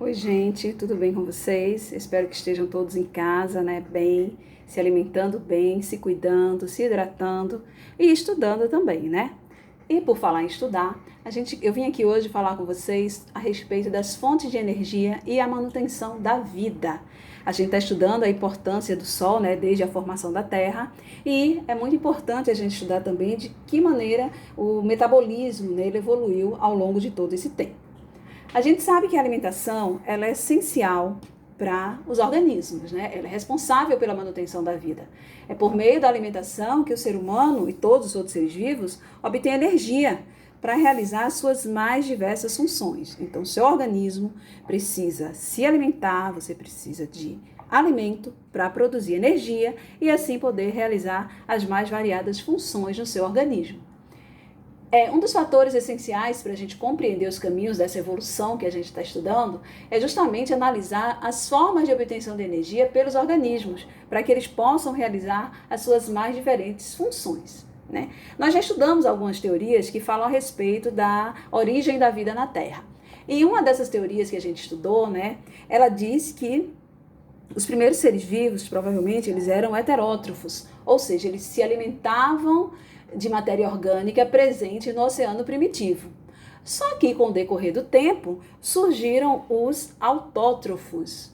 Oi, gente, tudo bem com vocês? Espero que estejam todos em casa, né, bem, se alimentando bem, se cuidando, se hidratando e estudando também, né? E por falar em estudar, eu vim aqui hoje falar com vocês a respeito das fontes de energia e a manutenção da vida. A gente está estudando a importância do Sol, né, desde a formação da Terra, e é muito importante a gente estudar também de que maneira o metabolismo, né, ele evoluiu ao longo de todo esse tempo. A gente sabe que a alimentação ela é essencial para os organismos, né? Ela é responsável pela manutenção da vida. É por meio da alimentação que o ser humano e todos os outros seres vivos obtêm energia para realizar as suas mais diversas funções. Então, seu organismo precisa se alimentar, você precisa de alimento para produzir energia e assim poder realizar as mais variadas funções no seu organismo. Um dos fatores essenciais para a gente compreender os caminhos dessa evolução que a gente está estudando é justamente analisar as formas de obtenção de energia pelos organismos, para que eles possam realizar as suas mais diferentes funções, né? Nós já estudamos algumas teorias que falam a respeito da origem da vida na Terra. E uma dessas teorias que a gente estudou, né, ela diz que os primeiros seres vivos, provavelmente, eles eram heterótrofos, ou seja, eles se alimentavam de matéria orgânica presente no oceano primitivo. Só que, com o decorrer do tempo, surgiram os autótrofos,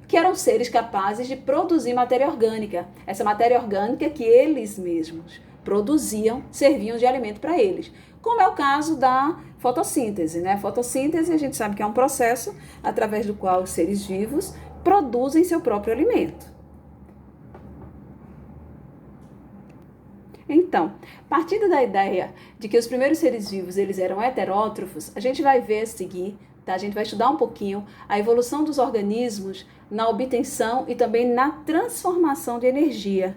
que eram seres capazes de produzir matéria orgânica. Essa matéria orgânica que eles mesmos produziam, serviam de alimento para eles. Como é o caso da fotossíntese, né? A fotossíntese, a gente sabe que é um processo através do qual os seres vivos produzem seu próprio alimento. Então, partindo da ideia de que os primeiros seres vivos eles eram heterótrofos, a gente vai ver a seguir, tá? A gente vai estudar um pouquinho a evolução dos organismos na obtenção e também na transformação de energia.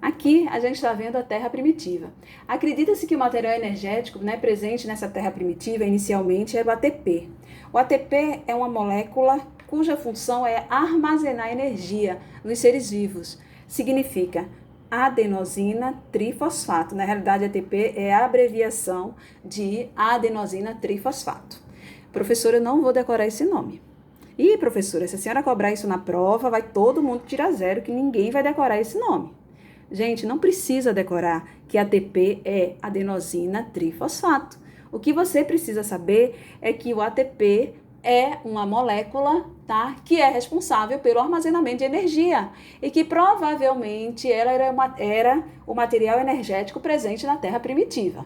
Aqui a gente está vendo a Terra primitiva. Acredita-se que o material energético, né, presente nessa Terra primitiva inicialmente era o ATP. O ATP é uma molécula cuja função é armazenar energia nos seres vivos. Significa adenosina trifosfato. Na realidade, ATP é a abreviação de adenosina trifosfato. Professora, eu não vou decorar esse nome. E, professora, se a senhora cobrar isso na prova, vai todo mundo tirar zero, que ninguém vai decorar esse nome. Gente, não precisa decorar que ATP é adenosina trifosfato. O que você precisa saber é que o ATP é uma molécula, tá, que é responsável pelo armazenamento de energia e que provavelmente ela era o material energético presente na Terra primitiva.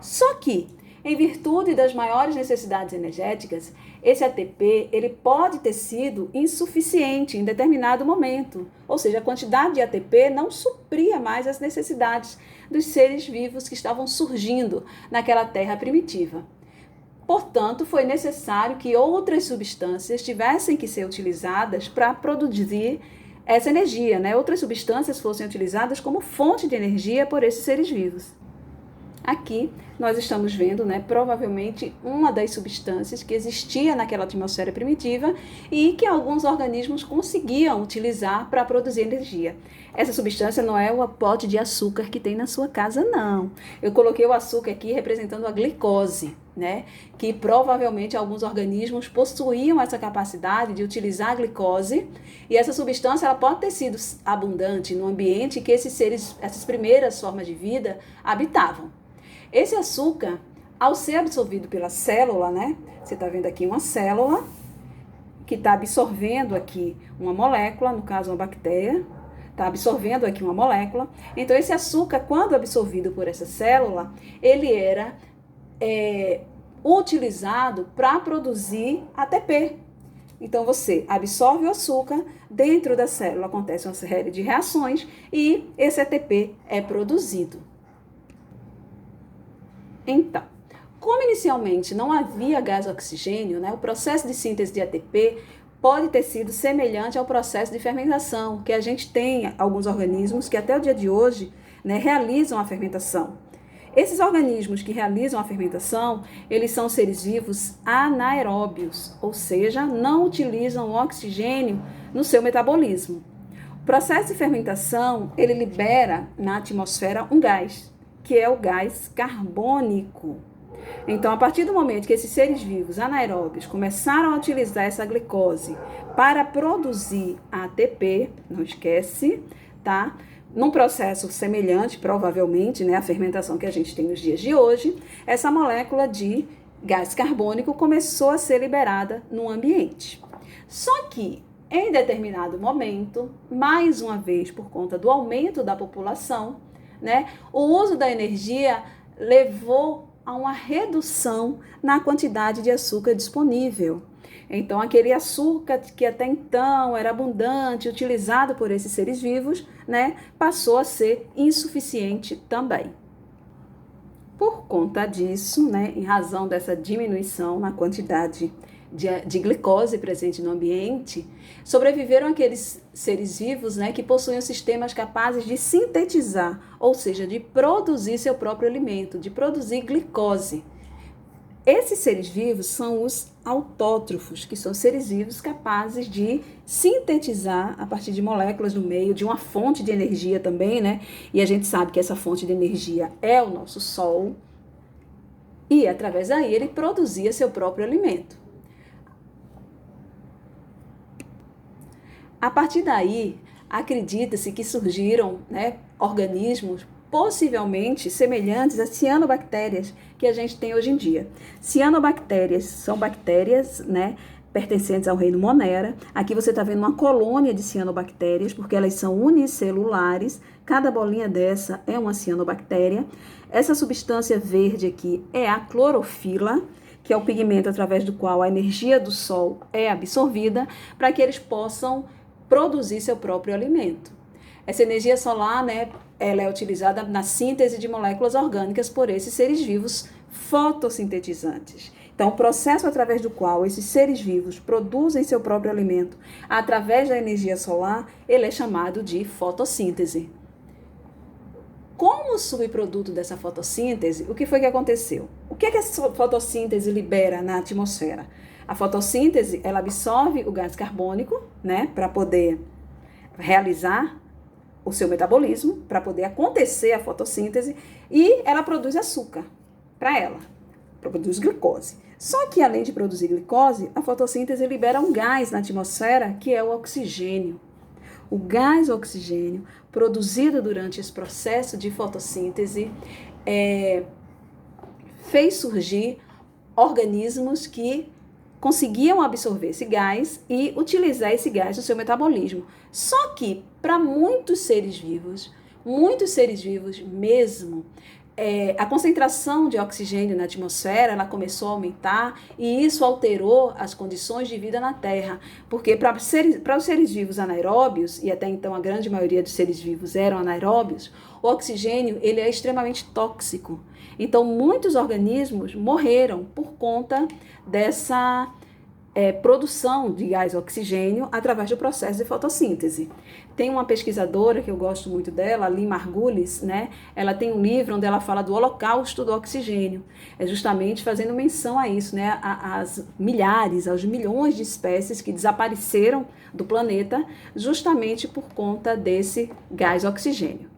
Só que, em virtude das maiores necessidades energéticas, esse ATP ele pode ter sido insuficiente em determinado momento, ou seja, a quantidade de ATP não supria mais as necessidades dos seres vivos que estavam surgindo naquela Terra primitiva. Portanto, foi necessário que outras substâncias tivessem que ser utilizadas para produzir essa energia, né? Outras substâncias fossem utilizadas como fonte de energia por esses seres vivos. Aqui nós estamos vendo, né, provavelmente uma das substâncias que existia naquela atmosfera primitiva e que alguns organismos conseguiam utilizar para produzir energia. Essa substância não é o pote de açúcar que tem na sua casa, não. Eu coloquei o açúcar aqui representando a glicose, né, que provavelmente alguns organismos possuíam essa capacidade de utilizar a glicose, e essa substância ela pode ter sido abundante no ambiente que essas primeiras formas de vida habitavam. Esse açúcar, ao ser absorvido pela célula, né? Você está vendo aqui uma célula que está absorvendo aqui uma molécula, no caso uma bactéria, está absorvendo aqui uma molécula. Então, esse açúcar, quando absorvido por essa célula, ele era utilizado para produzir ATP. Então, você absorve o açúcar, dentro da célula acontece uma série de reações e esse ATP é produzido. Então, como inicialmente não havia gás oxigênio, né, o processo de síntese de ATP pode ter sido semelhante ao processo de fermentação, que a gente tem alguns organismos que até o dia de hoje, né, realizam a fermentação. Esses organismos que realizam a fermentação, eles são seres vivos anaeróbios, ou seja, não utilizam o oxigênio no seu metabolismo. O processo de fermentação, ele libera na atmosfera um gás, que é o gás carbônico. Então, a partir do momento que esses seres vivos anaeróbios começaram a utilizar essa glicose para produzir ATP, não esquece, tá? Num processo semelhante, provavelmente, né, à fermentação que a gente tem nos dias de hoje, essa molécula de gás carbônico começou a ser liberada no ambiente. Só que, em determinado momento, mais uma vez por conta do aumento da população, né, o uso da energia levou a uma redução na quantidade de açúcar disponível. Então, aquele açúcar que até então era abundante, utilizado por esses seres vivos, né, passou a ser insuficiente também. Por conta disso, né, em razão dessa diminuição na quantidade de glicose presente no ambiente, sobreviveram aqueles seres vivos, né, que possuem sistemas capazes de sintetizar, ou seja, de produzir seu próprio alimento, de produzir glicose. Esses seres vivos são os autótrofos, que são seres vivos capazes de sintetizar a partir de moléculas no meio, de uma fonte de energia também, né? E a gente sabe que essa fonte de energia é o nosso Sol. E através daí ele produzia seu próprio alimento. A partir daí, acredita-se que surgiram, né, organismos possivelmente semelhantes às cianobactérias que a gente tem hoje em dia. Cianobactérias são bactérias, né, pertencentes ao reino Monera. Aqui você está vendo uma colônia de cianobactérias, porque elas são unicelulares. Cada bolinha dessa é uma cianobactéria. Essa substância verde aqui é a clorofila, que é o pigmento através do qual a energia do sol é absorvida para que eles possam produzir seu próprio alimento. Essa energia solar, né, ela é utilizada na síntese de moléculas orgânicas por esses seres vivos fotossintetizantes. Então, o processo através do qual esses seres vivos produzem seu próprio alimento através da energia solar, ele é chamado de fotossíntese. Como subproduto dessa fotossíntese, o que foi que aconteceu? O que é que essa fotossíntese libera na atmosfera? A fotossíntese, ela absorve o gás carbônico, né, para poder realizar o seu metabolismo, para poder acontecer a fotossíntese, e ela produz açúcar para ela, produz glicose. Só que além de produzir glicose, a fotossíntese libera um gás na atmosfera que é o oxigênio. O gás oxigênio produzido durante esse processo de fotossíntese fez surgir organismos que conseguiam absorver esse gás e utilizar esse gás no seu metabolismo. Só que para muitos seres vivos mesmo, a concentração de oxigênio na atmosfera ela começou a aumentar e isso alterou as condições de vida na Terra, porque para os seres vivos anaeróbios, e até então a grande maioria dos seres vivos eram anaeróbios, o oxigênio ele é extremamente tóxico. Então muitos organismos morreram por conta dessa produção de gás oxigênio através do processo de fotossíntese. Tem uma pesquisadora que eu gosto muito dela, a Lynn Margulis, né? Ela tem um livro onde ela fala do holocausto do oxigênio, justamente fazendo menção a isso, né? Às milhares, aos milhões de espécies que desapareceram do planeta justamente por conta desse gás oxigênio.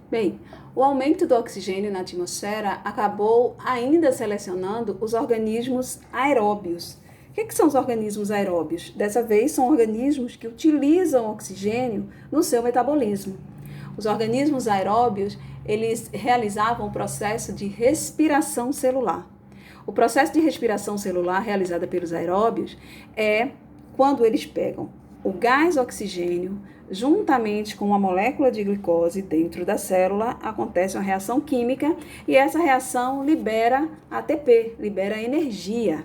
Bem, o aumento do oxigênio na atmosfera acabou ainda selecionando os organismos aeróbios. O que são os organismos aeróbios? Dessa vez, são organismos que utilizam oxigênio no seu metabolismo. Os organismos aeróbios, eles realizavam o processo de respiração celular. O processo de respiração celular realizado pelos aeróbios é quando eles pegam o gás oxigênio, juntamente com uma molécula de glicose dentro da célula, acontece uma reação química e essa reação libera ATP, libera energia.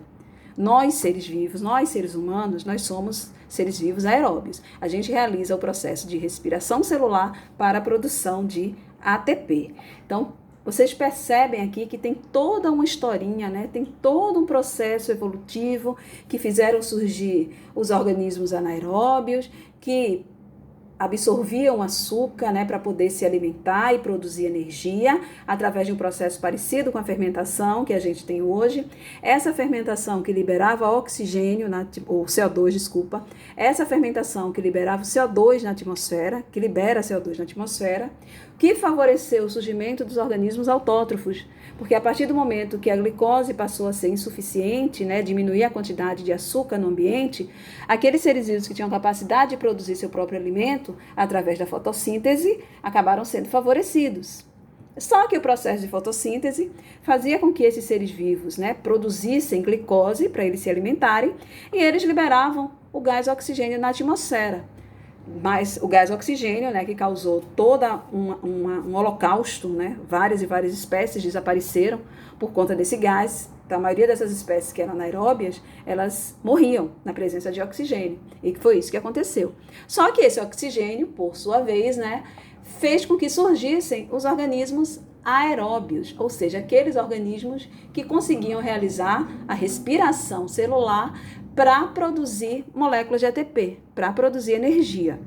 Nós, seres vivos, nós, seres humanos, nós somos seres vivos aeróbios. A gente realiza o processo de respiração celular para a produção de ATP. Então, vocês percebem aqui que tem toda uma historinha, né? Tem todo um processo evolutivo que fizeram surgir os organismos anaeróbios, que absorviam açúcar, né, para poder se alimentar e produzir energia através de um processo parecido com a fermentação que a gente tem hoje. Essa fermentação que liberava oxigênio, ou CO2, desculpa, essa fermentação que liberava o CO2 na atmosfera, que libera CO2 na atmosfera, que favoreceu o surgimento dos organismos autótrofos, porque a partir do momento que a glicose passou a ser insuficiente, né, diminuir a quantidade de açúcar no ambiente, aqueles seres vivos que tinham capacidade de produzir seu próprio alimento através da fotossíntese acabaram sendo favorecidos. Só que o processo de fotossíntese fazia com que esses seres vivos, né, produzissem glicose para eles se alimentarem e eles liberavam o gás oxigênio na atmosfera. Mas o gás oxigênio, né, que causou toda um holocausto, né, várias e várias espécies desapareceram por conta desse gás. Então, a maioria dessas espécies que eram anaeróbias, elas morriam na presença de oxigênio. E foi isso que aconteceu. Só que esse oxigênio, por sua vez, né, fez com que surgissem os organismos aeróbios, ou seja, aqueles organismos que conseguiam realizar a respiração celular para produzir moléculas de ATP, para produzir energia.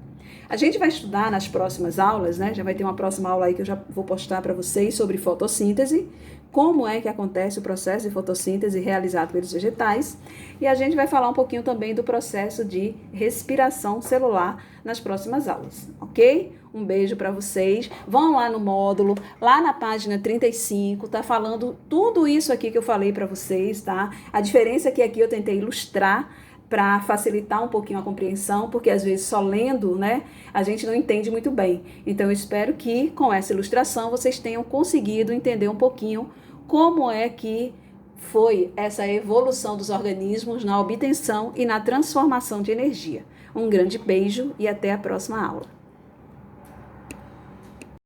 A gente vai estudar nas próximas aulas, né? Já vai ter uma próxima aula aí que eu já vou postar para vocês sobre fotossíntese, como é que acontece o processo de fotossíntese realizado pelos vegetais, e a gente vai falar um pouquinho também do processo de respiração celular nas próximas aulas, ok? Um beijo para vocês. Vão lá no módulo, lá na página 35, tá falando tudo isso aqui que eu falei para vocês, tá? A diferença é que aqui eu tentei ilustrar para facilitar um pouquinho a compreensão, porque às vezes só lendo, né, a gente não entende muito bem. Então eu espero que com essa ilustração vocês tenham conseguido entender um pouquinho como é que foi essa evolução dos organismos na obtenção e na transformação de energia. Um grande beijo e até a próxima aula.